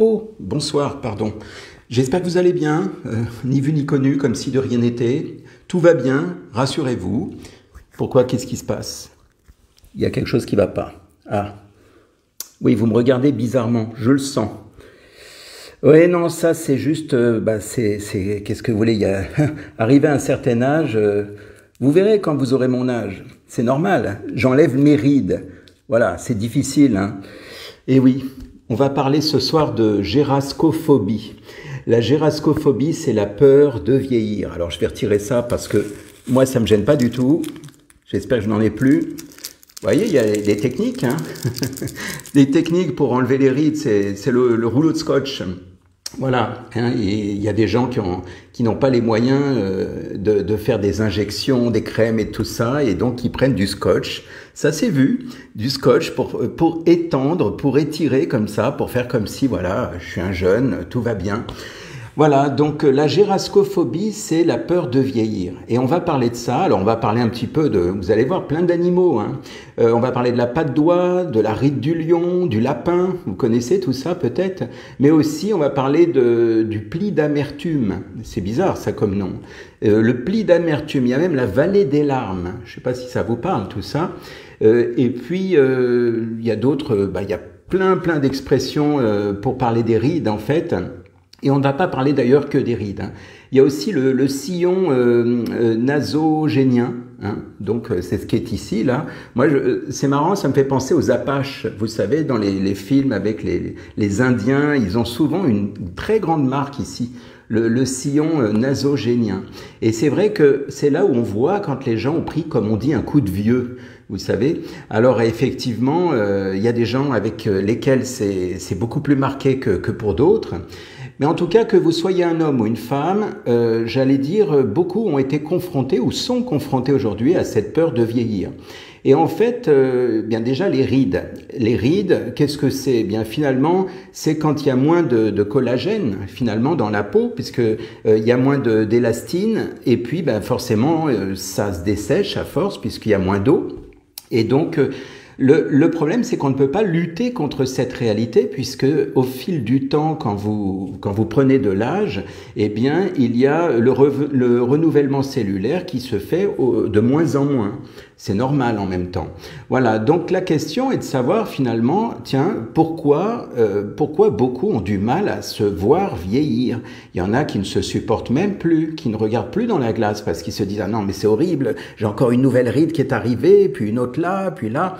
Oh, bonsoir, pardon. J'espère que vous allez bien, ni vu ni connu, comme si de rien n'était. Tout va bien, rassurez-vous. Pourquoi? Qu'est-ce qui se passe? Il y a quelque chose qui ne va pas. Ah, oui, vous me regardez bizarrement, je le sens. Oui, non, ça c'est juste, qu'est-ce que vous voulez, arrivé à un certain âge, vous verrez quand vous aurez mon âge. C'est normal, j'enlève mes rides. Voilà, c'est difficile, hein. Et oui, on va parler ce soir de gérascophobie. La gérascophobie, c'est la peur de vieillir. Alors, je vais retirer ça parce que moi, ça ne me gêne pas du tout. J'espère que je n'en ai plus. Vous voyez, il y a des techniques, hein. Des techniques pour enlever les rides, c'est le rouleau de scotch. Voilà, hein, il y a des gens qui n'ont pas les moyens de faire des injections, des crèmes et tout ça, et donc ils prennent du scotch. Ça s'est vu, du scotch pour étendre, pour étirer comme ça, pour faire comme si, voilà, je suis un jeune, tout va bien. Voilà, donc la gérascophobie, c'est la peur de vieillir. Et on va parler de ça. Alors, on va parler un petit peu vous allez voir, plein d'animaux, hein. On va parler de la patte d'oie, de la ride du lion, du lapin. Vous connaissez tout ça peut-être. Mais aussi, on va parler du pli d'amertume. C'est bizarre, ça, comme nom. Le pli d'amertume, il y a même la vallée des larmes. Je ne sais pas si ça vous parle, tout ça. Et puis, il y a d'autres, il y a plein d'expressions pour parler des rides, en fait. Et on ne va pas parler d'ailleurs que des rides, hein. Il y a aussi le sillon nasogénien, hein. Donc c'est ce qui est ici, là. Moi, c'est marrant, ça me fait penser aux Apaches. Vous savez, dans les films avec les Indiens, ils ont souvent une très grande marque ici, le sillon nasogénien. Et c'est vrai que c'est là où on voit quand les gens ont pris, comme on dit, un coup de vieux. Vous savez, alors effectivement, il y a des gens avec lesquels c'est beaucoup plus marqué que pour d'autres. Mais en tout cas, que vous soyez un homme ou une femme, j'allais dire, beaucoup ont été confrontés ou sont confrontés aujourd'hui à cette peur de vieillir. Et en fait, bien déjà les rides. Les rides, qu'est-ce que c'est? Bien finalement, c'est quand il y a moins de collagène finalement dans la peau, puisque il y a moins d'élastine, et puis ben forcément ça se dessèche à force puisqu'il y a moins d'eau. Et donc le problème, c'est qu'on ne peut pas lutter contre cette réalité, puisque au fil du temps, quand vous prenez de l'âge, eh bien, il y a le renouvellement cellulaire qui se fait de moins en moins. C'est normal en même temps. Voilà, donc la question est de savoir finalement, tiens, pourquoi beaucoup ont du mal à se voir vieillir? Il y en a qui ne se supportent même plus, qui ne regardent plus dans la glace parce qu'ils se disent « Ah non, mais c'est horrible, j'ai encore une nouvelle ride qui est arrivée, puis une autre là, puis là. »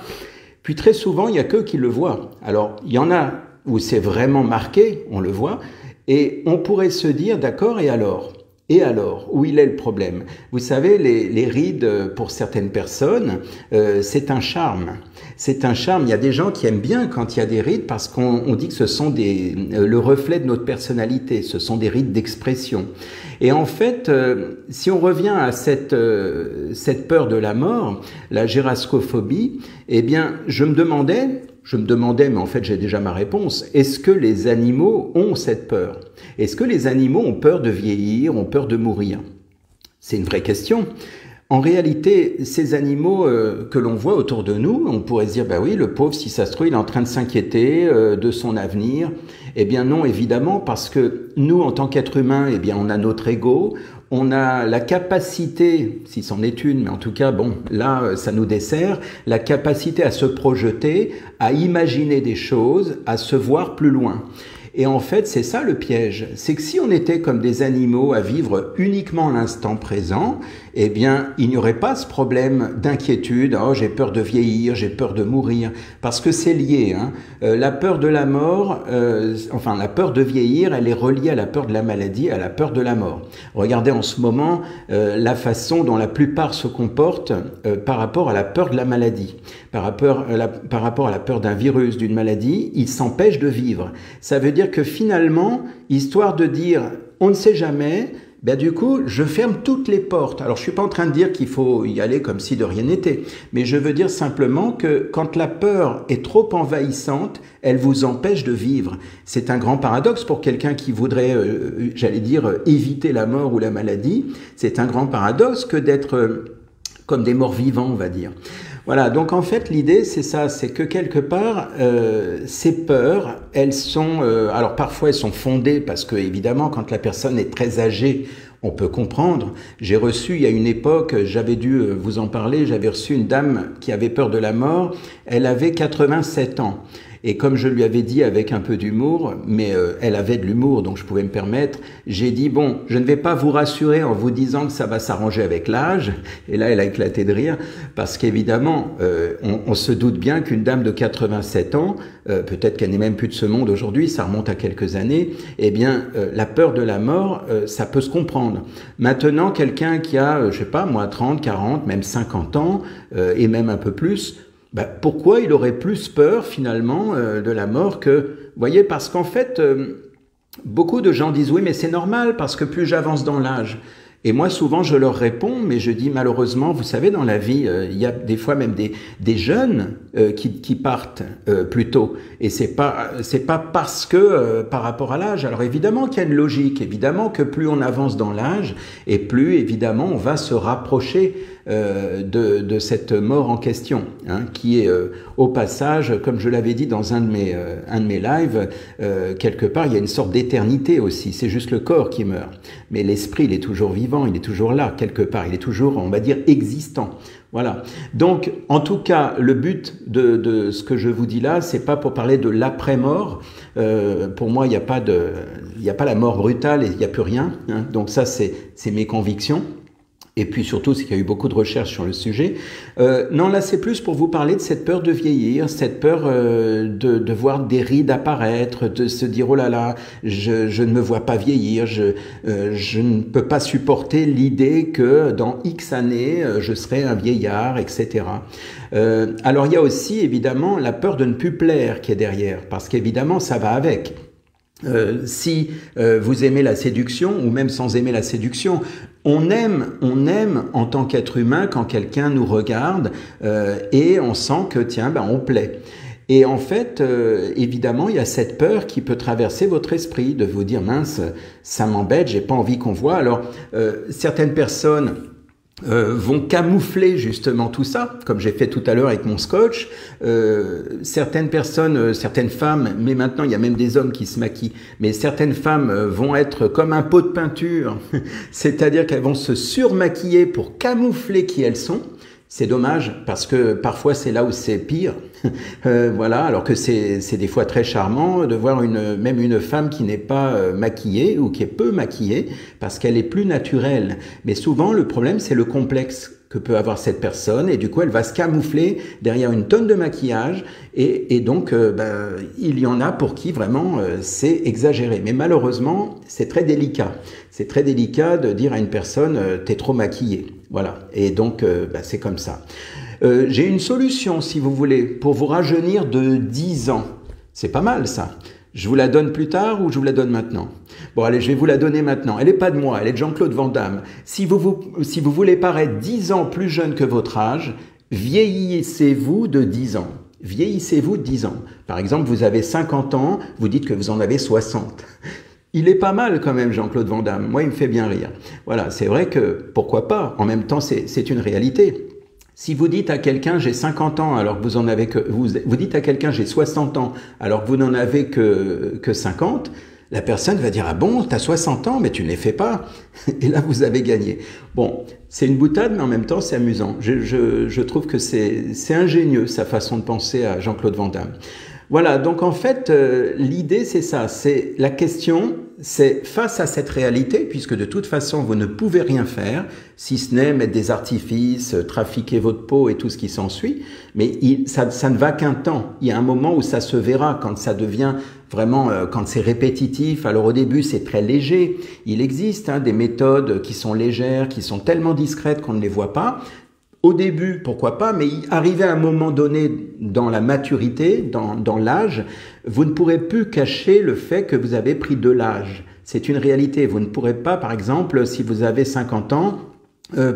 Puis très souvent, il n'y a qu'eux qui le voient. Alors, il y en a où c'est vraiment marqué, on le voit, et on pourrait se dire, d'accord, et alors? Et alors, où il est le problème? Vous savez, les rides, pour certaines personnes, c'est un charme. C'est un charme. Il y a des gens qui aiment bien quand il y a des rides parce qu'on dit que ce sont le reflet de notre personnalité. Ce sont des rides d'expression. Et en fait, si on revient à cette peur de la mort, la gérascophobie, eh bien, je me demandais, mais en fait j'ai déjà ma réponse, est-ce que les animaux ont cette peur? Est-ce que les animaux ont peur de vieillir, ont peur de mourir? C'est une vraie question. En réalité, ces animaux que l'on voit autour de nous, on pourrait se dire, bah oui, le pauvre, si ça se trouve, il est en train de s'inquiéter de son avenir. Eh bien non, évidemment, parce que nous, en tant qu'êtres humains, eh bien, on a notre ego, on a la capacité, si c'en est une, mais en tout cas, bon, là, ça nous dessert, la capacité à se projeter, à imaginer des choses, à se voir plus loin. Et en fait, c'est ça le piège. C'est que si on était comme des animaux à vivre uniquement l'instant présent, eh bien, il n'y aurait pas ce problème d'inquiétude. Oh, j'ai peur de vieillir, j'ai peur de mourir. Parce que c'est lié, hein. La peur de la mort, la peur de vieillir, elle est reliée à la peur de la maladie, à la peur de la mort. Regardez en ce moment la façon dont la plupart se comportent par rapport à la peur de la maladie. Par rapport à la peur d'un virus, d'une maladie, ils s'empêchent de vivre. Ça veut dire que finalement, histoire de dire on ne sait jamais, ben du coup, je ferme toutes les portes. Alors, je ne suis pas en train de dire qu'il faut y aller comme si de rien n'était, mais je veux dire simplement que quand la peur est trop envahissante, elle vous empêche de vivre. C'est un grand paradoxe pour quelqu'un qui voudrait, j'allais dire, éviter la mort ou la maladie. C'est un grand paradoxe que d'être comme des morts vivants, on va dire. Voilà, donc en fait l'idée c'est ça, c'est que quelque part ces peurs, elles sont, alors parfois elles sont fondées parce que évidemment quand la personne est très âgée, on peut comprendre. J'ai reçu il y a une époque, j'avais dû vous en parler, j'avais reçu une dame qui avait peur de la mort, elle avait 87 ans. Et comme je lui avais dit avec un peu d'humour, mais elle avait de l'humour, donc je pouvais me permettre, j'ai dit, bon, je ne vais pas vous rassurer en vous disant que ça va s'arranger avec l'âge. Et là, elle a éclaté de rire, parce qu'évidemment, on se doute bien qu'une dame de 87 ans, peut-être qu'elle n'est même plus de ce monde aujourd'hui, ça remonte à quelques années, eh bien, la peur de la mort, ça peut se comprendre. Maintenant, quelqu'un qui a, je sais pas, moi, 30, 40, même 50 ans, et même un peu plus, ben, pourquoi il aurait plus peur finalement de la mort que... Vous voyez, parce qu'en fait, beaucoup de gens disent oui, mais c'est normal parce que plus j'avance dans l'âge. Et moi, souvent, je leur réponds, mais je dis malheureusement, vous savez, dans la vie, il y a des fois même des jeunes qui partent plus tôt. Et c'est pas parce que par rapport à l'âge. Alors évidemment qu'il y a une logique, évidemment que plus on avance dans l'âge, et plus évidemment on va se rapprocher de cette mort en question, hein, qui est au passage, comme je l'avais dit dans un de mes lives, quelque part il y a une sorte d'éternité aussi. C'est juste le corps qui meurt, mais l'esprit il est toujours vivant, il est toujours là quelque part, il est toujours, on va dire, existant. Voilà. Donc, en tout cas, le but de ce que je vous dis là, c'est pas pour parler de l'après-mort. Pour moi, il n'y a pas la mort brutale et il n'y a plus rien, hein. Donc ça, c'est mes convictions. Et puis surtout, c'est qu'il y a eu beaucoup de recherches sur le sujet. Non, là, c'est plus pour vous parler de cette peur de vieillir, cette peur de voir des rides apparaître, de se dire « Oh là là, je ne me vois pas vieillir, je ne peux pas supporter l'idée que dans X années, je serai un vieillard, etc. » Alors, il y a aussi, évidemment, la peur de ne plus plaire qui est derrière, parce qu'évidemment, ça va avec. Si vous aimez la séduction, ou même sans aimer la séduction, on aime en tant qu'être humain quand quelqu'un nous regarde et on sent que tiens, ben on plaît. Et en fait, évidemment, il y a cette peur qui peut traverser votre esprit, de vous dire mince, ça m'embête, j'ai pas envie qu'on voit. Alors certaines personnes vont camoufler justement tout ça, comme j'ai fait tout à l'heure avec mon scotch. Certaines personnes, certaines femmes, mais maintenant il y a même des hommes qui se maquillent, mais certaines femmes vont être comme un pot de peinture, c'est-à-dire qu'elles vont se surmaquiller pour camoufler qui elles sont. C'est dommage parce que parfois c'est là où c'est pire. Voilà, alors que c'est des fois très charmant de voir même une femme qui n'est pas maquillée ou qui est peu maquillée parce qu'elle est plus naturelle. Mais souvent le problème c'est le complexe que peut avoir cette personne et du coup elle va se camoufler derrière une tonne de maquillage et donc il y en a pour qui vraiment c'est exagéré. Mais malheureusement c'est très délicat. C'est très délicat de dire à une personne t'es trop maquillée. Voilà, et donc c'est comme ça. J'ai une solution, si vous voulez, pour vous rajeunir de 10 ans. C'est pas mal, ça. Je vous la donne plus tard ou je vous la donne maintenant? Bon, allez, je vais vous la donner maintenant. Elle n'est pas de moi, elle est de Jean-Claude Van Damme. Si vous voulez paraître 10 ans plus jeune que votre âge, vieillissez-vous de 10 ans. Vieillissez-vous de 10 ans. Par exemple, vous avez 50 ans, vous dites que vous en avez 60. Il est pas mal quand même, Jean-Claude Van Damme. Moi, il me fait bien rire. Voilà, c'est vrai que, pourquoi pas? En même temps, c'est une réalité. Si vous dites à quelqu'un j'ai 50 ans alors que vous en avez que vous dites à quelqu'un j'ai 60 ans alors que vous n'en avez que 50, la personne va dire ah bon, t'as 60 ans mais tu ne les fais pas. Et là vous avez gagné. Bon, c'est une boutade mais en même temps c'est amusant. Je trouve que c'est ingénieux sa façon de penser à Jean-Claude Van Damme. Voilà, donc en fait, l'idée c'est ça, c'est la question, c'est face à cette réalité, puisque de toute façon vous ne pouvez rien faire, si ce n'est mettre des artifices, trafiquer votre peau et tout ce qui s'ensuit, mais ça ne va qu'un temps. Il y a un moment où ça se verra, quand ça devient vraiment, quand c'est répétitif. Alors au début c'est très léger, il existe des méthodes qui sont légères, qui sont tellement discrètes qu'on ne les voit pas. Au début, pourquoi pas, mais arrivé à un moment donné dans la maturité, dans l'âge, vous ne pourrez plus cacher le fait que vous avez pris de l'âge. C'est une réalité. Vous ne pourrez pas, par exemple, si vous avez 50 ans,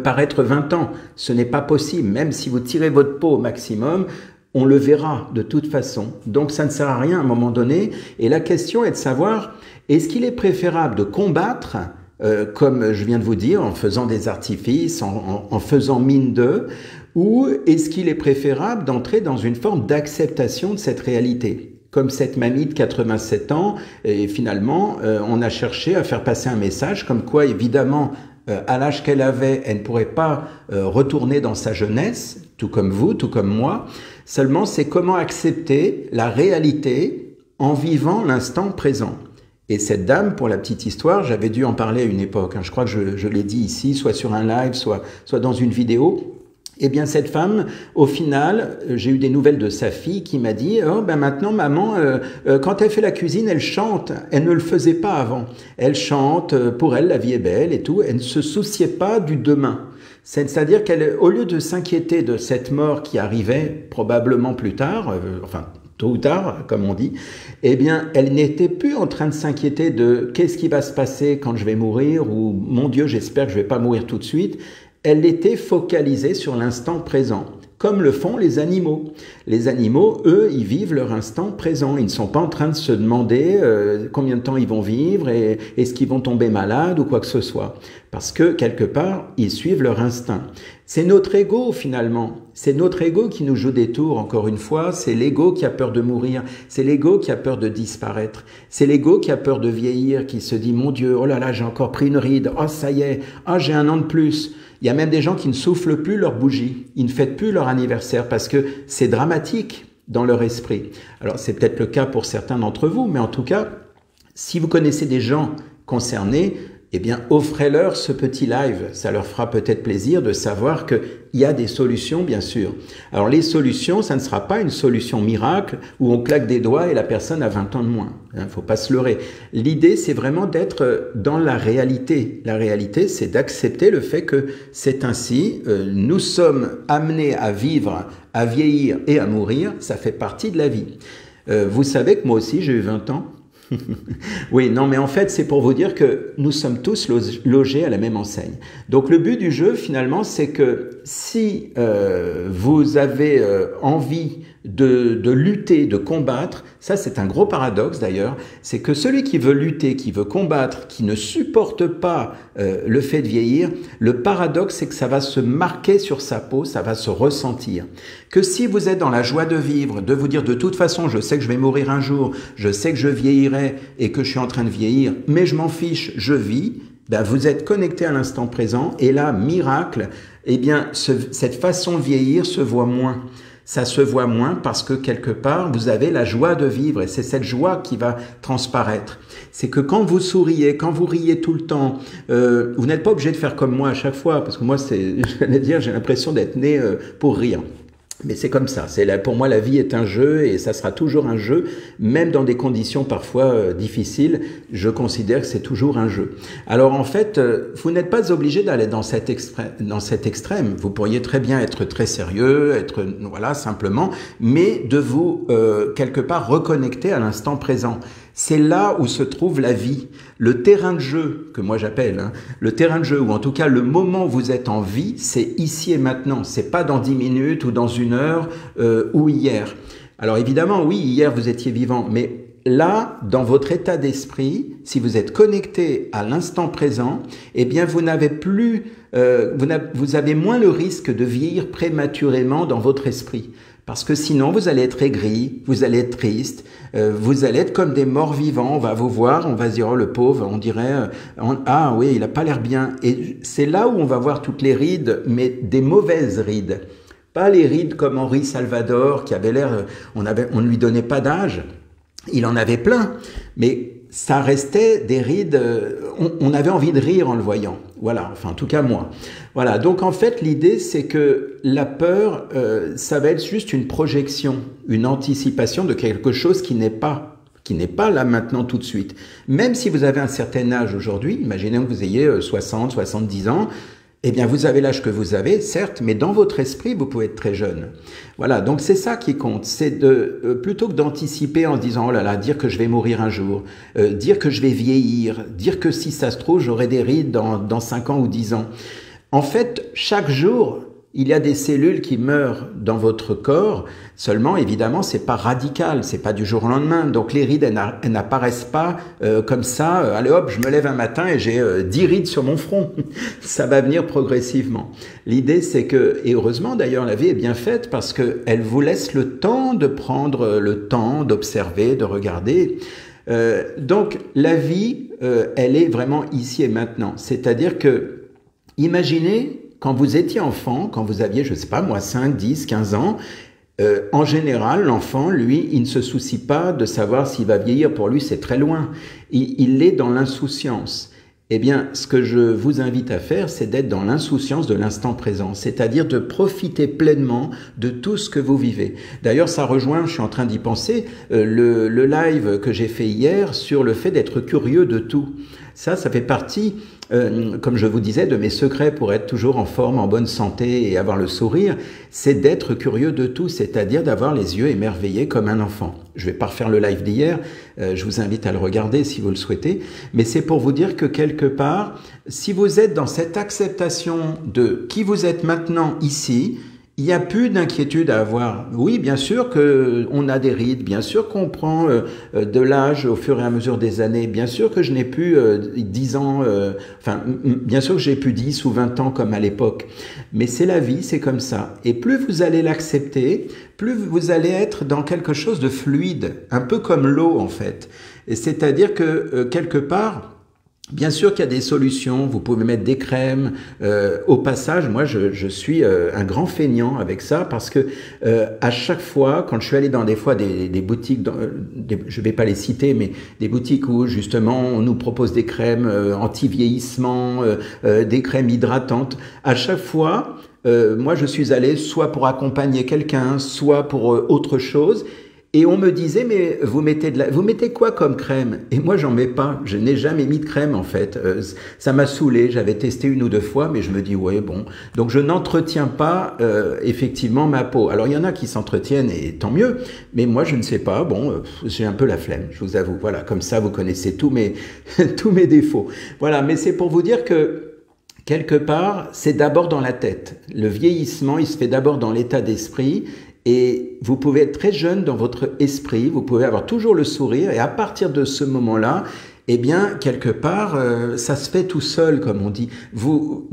paraître 20 ans. Ce n'est pas possible. Même si vous tirez votre peau au maximum, on le verra de toute façon. Donc ça ne sert à rien à un moment donné. Et la question est de savoir, est-ce qu'il est préférable de combattre comme je viens de vous dire, en faisant des artifices, en faisant mine d'eux, Ou est-ce qu'il est préférable d'entrer dans une forme d'acceptation de cette réalité? Comme cette mamie de 87 ans, et finalement, on a cherché à faire passer un message comme quoi, évidemment, à l'âge qu'elle avait, elle ne pourrait pas retourner dans sa jeunesse, tout comme vous, tout comme moi. Seulement, c'est comment accepter la réalité en vivant l'instant présent. Et cette dame, pour la petite histoire, j'avais dû en parler à une époque, hein, je crois que je l'ai dit ici, soit sur un live, soit dans une vidéo. Eh bien, cette femme, au final, j'ai eu des nouvelles de sa fille qui m'a dit « Oh, ben maintenant, maman, quand elle fait la cuisine, elle chante. Elle ne le faisait pas avant. Elle chante, pour elle, la vie est belle et tout. Elle ne se souciait pas du demain. » C'est-à-dire qu'elle, au lieu de s'inquiéter de cette mort qui arrivait probablement plus tard, enfin, tôt ou tard, comme on dit, eh bien, elle n'était plus en train de s'inquiéter de « Qu'est-ce qui va se passer quand je vais mourir ?» ou « Mon Dieu, j'espère que je ne vais pas mourir tout de suite ?» Elle était focalisée sur l'instant présent, comme le font les animaux. Les animaux, eux, ils vivent leur instant présent. Ils ne sont pas en train de se demander combien de temps ils vont vivre et est-ce qu'ils vont tomber malades ou quoi que ce soit. Parce que, quelque part, ils suivent leur instinct. C'est notre ego, finalement. C'est notre ego qui nous joue des tours, encore une fois. C'est l'ego qui a peur de mourir. C'est l'ego qui a peur de disparaître. C'est l'ego qui a peur de vieillir, qui se dit « Mon Dieu, oh là là, j'ai encore pris une ride. Oh, ça y est. Ah, j'ai un an de plus. » Il y a même des gens qui ne soufflent plus leur bougie, ils ne fêtent plus leur anniversaire parce que c'est dramatique dans leur esprit. Alors c'est peut-être le cas pour certains d'entre vous, mais en tout cas, si vous connaissez des gens concernés, eh bien offrez-leur ce petit live. Ça leur fera peut-être plaisir de savoir qu'il y a des solutions, bien sûr. Alors les solutions, ça ne sera pas une solution miracle où on claque des doigts et la personne a 20 ans de moins. Il ne faut pas se leurrer. L'idée, c'est vraiment d'être dans la réalité. La réalité, c'est d'accepter le fait que c'est ainsi. Nous sommes amenés à vivre, à vieillir et à mourir. Ça fait partie de la vie. Vous savez que moi aussi, j'ai eu 20 ans. Oui, non, mais en fait, c'est pour vous dire que nous sommes tous logés à la même enseigne. Donc, le but du jeu, finalement, c'est que si vous avez envie de lutter, de combattre, ça, c'est un gros paradoxe d'ailleurs, c'est que celui qui veut lutter, qui veut combattre, qui ne supporte pas le fait de vieillir, le paradoxe, c'est que ça va se marquer sur sa peau, ça va se ressentir. Que si vous êtes dans la joie de vivre, de vous dire de toute façon, je sais que je vais mourir un jour, je sais que je vieillirai et que je suis en train de vieillir, mais je m'en fiche, je vis, ben vous êtes connecté à l'instant présent et là, miracle, eh bien, cette façon de vieillir se voit moins. Ça se voit moins parce que quelque part, vous avez la joie de vivre et c'est cette joie qui va transparaître. C'est que quand vous souriez, quand vous riez tout le temps, vous n'êtes pas obligé de faire comme moi à chaque fois parce que moi, j'allais dire, j'ai l'impression d'être né pour rire. Mais c'est comme ça. Pour moi, la vie est un jeu et ça sera toujours un jeu, même dans des conditions parfois difficiles. Je considère que c'est toujours un jeu. Alors en fait, vous n'êtes pas obligé d'aller dans cet extrême. Vous pourriez très bien être très sérieux, être voilà simplement, mais de vous quelque part reconnecter à l'instant présent. C'est là où se trouve la vie, le terrain de jeu, que moi j'appelle, hein, le terrain de jeu, ou en tout cas le moment où vous êtes en vie, c'est ici et maintenant, c'est pas dans 10 minutes ou dans 1 heure ou hier. Alors évidemment, oui, hier vous étiez vivant, mais là, dans votre état d'esprit, si vous êtes connecté à l'instant présent, eh bien vous n'avez plus, vous avez moins le risque de vieillir prématurément dans votre esprit. Parce que sinon, vous allez être aigri, vous allez être triste, vous allez être comme des morts vivants, on va vous voir, on va se dire, oh le pauvre, on dirait, ah oui, il a pas l'air bien. Et c'est là où on va voir toutes les rides, mais des mauvaises rides. Pas les rides comme Henri Salvador, qui avait l'air, on ne lui donnait pas d'âge, il en avait plein, mais ça restait des rides, on avait envie de rire en le voyant. Voilà, enfin en tout cas moi. Voilà, donc en fait l'idée c'est que la peur, ça va être juste une projection, une anticipation de quelque chose qui n'est pas là maintenant tout de suite. Même si vous avez un certain âge aujourd'hui, imaginez que vous ayez 60, 70 ans, eh bien, vous avez l'âge que vous avez, certes, mais dans votre esprit, vous pouvez être très jeune. Voilà, donc c'est ça qui compte. C'est plutôt que d'anticiper en se disant, oh là là, dire que je vais mourir un jour, dire que je vais vieillir, dire que si ça se trouve, j'aurai des rides dans 5 ans ou 10 ans. En fait, chaque jour, il y a des cellules qui meurent dans votre corps, seulement évidemment c'est pas radical, c'est pas du jour au lendemain, donc les rides elles n'apparaissent pas comme ça, allez hop je me lève un matin et j'ai 10 rides sur mon front, ça va venir progressivement. L'idée c'est que, et heureusement d'ailleurs la vie est bien faite parce qu'elle vous laisse le temps de prendre le temps d'observer, de regarder. Donc la vie, elle est vraiment ici et maintenant, c'est-à-dire que imaginez quand vous étiez enfant, quand vous aviez, je ne sais pas moi, 5, 10, 15 ans, en général, l'enfant, lui, il ne se soucie pas de savoir s'il va vieillir. Pour lui, c'est très loin. Il est dans l'insouciance. Eh bien, ce que je vous invite à faire, c'est d'être dans l'insouciance de l'instant présent, c'est-à-dire de profiter pleinement de tout ce que vous vivez. D'ailleurs, ça rejoint, je suis en train d'y penser, le live que j'ai fait hier sur le fait d'être curieux de tout. Ça fait partie, comme je vous disais, de mes secrets pour être toujours en forme, en bonne santé et avoir le sourire, c'est d'être curieux de tout, c'est-à-dire d'avoir les yeux émerveillés comme un enfant. Je ne vais pas refaire le live d'hier, je vous invite à le regarder si vous le souhaitez, mais c'est pour vous dire que quelque part, si vous êtes dans cette acceptation de qui vous êtes maintenant ici, il n'y a plus d'inquiétude à avoir. Oui, bien sûr qu'on a des rides, bien sûr qu'on prend de l'âge au fur et à mesure des années, bien sûr que je n'ai plus 10 ans, bien sûr que j'ai plus 10 ou 20 ans comme à l'époque, mais c'est la vie, c'est comme ça. Et plus vous allez l'accepter, plus vous allez être dans quelque chose de fluide, un peu comme l'eau en fait. Et c'est-à-dire que quelque part, bien sûr qu'il y a des solutions, vous pouvez mettre des crèmes. Au passage, moi je suis un grand feignant avec ça parce que à chaque fois, quand je suis allé dans des boutiques, je vais pas les citer, mais des boutiques où justement on nous propose des crèmes anti-vieillissement, des crèmes hydratantes, à chaque fois, moi je suis allé soit pour accompagner quelqu'un, soit pour autre chose. Et on me disait, mais vous mettez quoi comme crème? Et moi, j'en mets pas. Je n'ai jamais mis de crème, en fait. Ça m'a saoulé. J'avais testé 1 ou 2 fois, mais je me dis, ouais, bon. Donc, je n'entretiens pas, effectivement, ma peau. Alors, il y en a qui s'entretiennent et tant mieux. Mais moi, je ne sais pas. Bon, j'ai un peu la flemme, je vous avoue. Voilà. Comme ça, vous connaissez tous mes défauts. Voilà. Mais c'est pour vous dire que, quelque part, c'est d'abord dans la tête. Le vieillissement, il se fait d'abord dans l'état d'esprit. Et vous pouvez être très jeune dans votre esprit, vous pouvez avoir toujours le sourire, et à partir de ce moment-là, eh bien, quelque part, ça se fait tout seul, comme on dit. Vous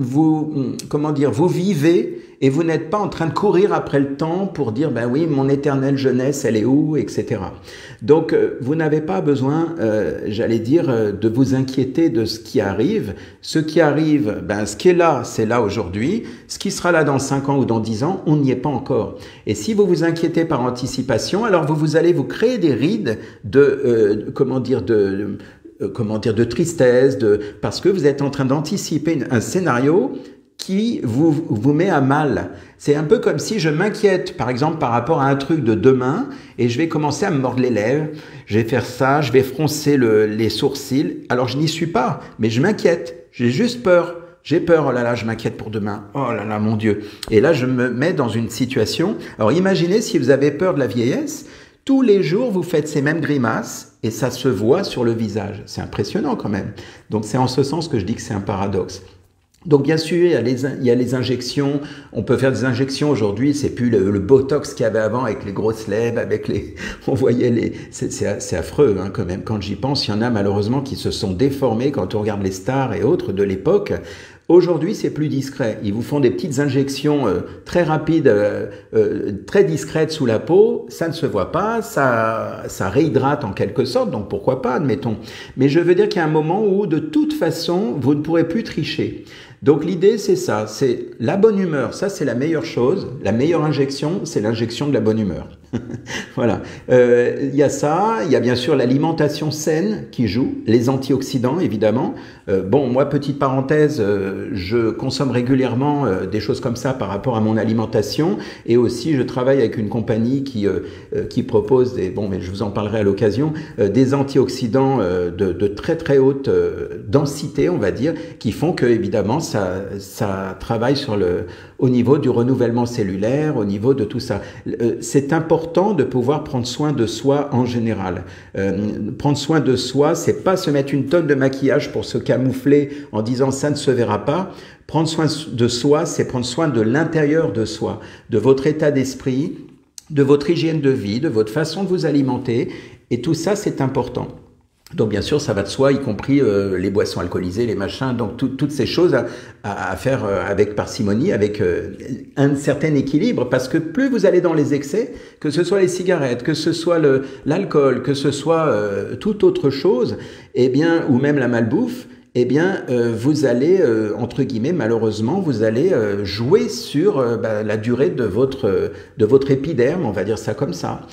vivez et vous n'êtes pas en train de courir après le temps pour dire, ben oui, mon éternelle jeunesse, elle est où, etc. Donc, vous n'avez pas besoin, j'allais dire, de vous inquiéter de ce qui arrive. Ce qui arrive, ben, ce qui est là, c'est là aujourd'hui. Ce qui sera là dans 5 ans ou dans 10 ans, on n'y est pas encore. Et si vous vous inquiétez par anticipation, alors vous allez vous créer des rides de tristesse, parce que vous êtes en train d'anticiper un scénario qui vous met à mal. C'est un peu comme si je m'inquiète, par exemple, par rapport à un truc de demain, et je vais commencer à me mordre les lèvres, je vais faire ça, je vais froncer les sourcils. Alors je n'y suis pas, mais je m'inquiète, j'ai juste peur. J'ai peur, oh là là, je m'inquiète pour demain, oh là là, mon Dieu. Et là, je me mets dans une situation. Alors imaginez si vous avez peur de la vieillesse, tous les jours, vous faites ces mêmes grimaces et ça se voit sur le visage. C'est impressionnant quand même. Donc c'est en ce sens que je dis que c'est un paradoxe. Donc bien sûr, il y a les injections, on peut faire des injections aujourd'hui, c'est plus le Botox qu'il y avait avant avec les grosses lèvres, on voyait c'est affreux hein, quand même, quand j'y pense, il y en a malheureusement qui se sont déformés quand on regarde les stars et autres de l'époque. Aujourd'hui, c'est plus discret. Ils vous font des petites injections très rapides, très discrètes sous la peau. Ça ne se voit pas, ça réhydrate en quelque sorte, donc pourquoi pas, admettons. Mais je veux dire qu'il y a un moment où, de toute façon, vous ne pourrez plus tricher. Donc l'idée, c'est ça, c'est la bonne humeur. Ça, c'est la meilleure chose. La meilleure injection, c'est l'injection de la bonne humeur. Voilà. Il y a ça, il y a bien sûr l'alimentation saine qui joue, les antioxydants, évidemment. Bon, moi, petite parenthèse, je consomme régulièrement des choses comme ça par rapport à mon alimentation. Et aussi, je travaille avec une compagnie qui propose mais je vous en parlerai à l'occasion, des antioxydants de très très haute densité, on va dire, qui font que, évidemment, ça travaille au niveau du renouvellement cellulaire, au niveau de tout ça. C'est important de pouvoir prendre soin de soi en général. Prendre soin de soi, c'est pas se mettre une tonne de maquillage pour se camoufler en disant ça ne se verra pas. Prendre soin de soi, c'est prendre soin de l'intérieur de soi, de votre état d'esprit, de votre hygiène de vie, de votre façon de vous alimenter. Et tout ça, c'est important. Donc bien sûr, ça va de soi, y compris les boissons alcoolisées, les machins, donc toutes ces choses à faire avec parcimonie, avec un certain équilibre, parce que plus vous allez dans les excès, que ce soit les cigarettes, que ce soit l'alcool, que ce soit toute autre chose, eh bien, ou même la malbouffe, eh bien, vous allez, entre guillemets, malheureusement, vous allez jouer sur la durée de votre épiderme, on va dire ça comme ça.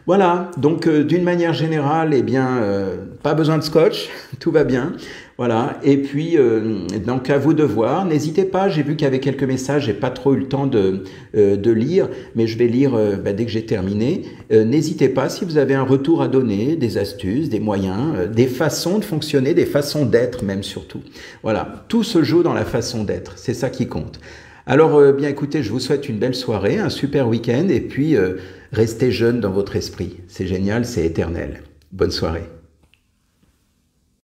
Voilà, donc d'une manière générale, eh bien, pas besoin de scotch, tout va bien. Voilà, et puis, donc à vous de voir. N'hésitez pas, j'ai vu qu'il y avait quelques messages, j'ai pas trop eu le temps de lire, mais je vais lire dès que j'ai terminé. N'hésitez pas, si vous avez un retour à donner, des astuces, des moyens, des façons de fonctionner, des façons d'être même surtout. Voilà, tout se joue dans la façon d'être, c'est ça qui compte. Alors, bien écoutez, je vous souhaite une belle soirée, un super week-end, et puis restez jeune dans votre esprit. C'est génial, c'est éternel. Bonne soirée.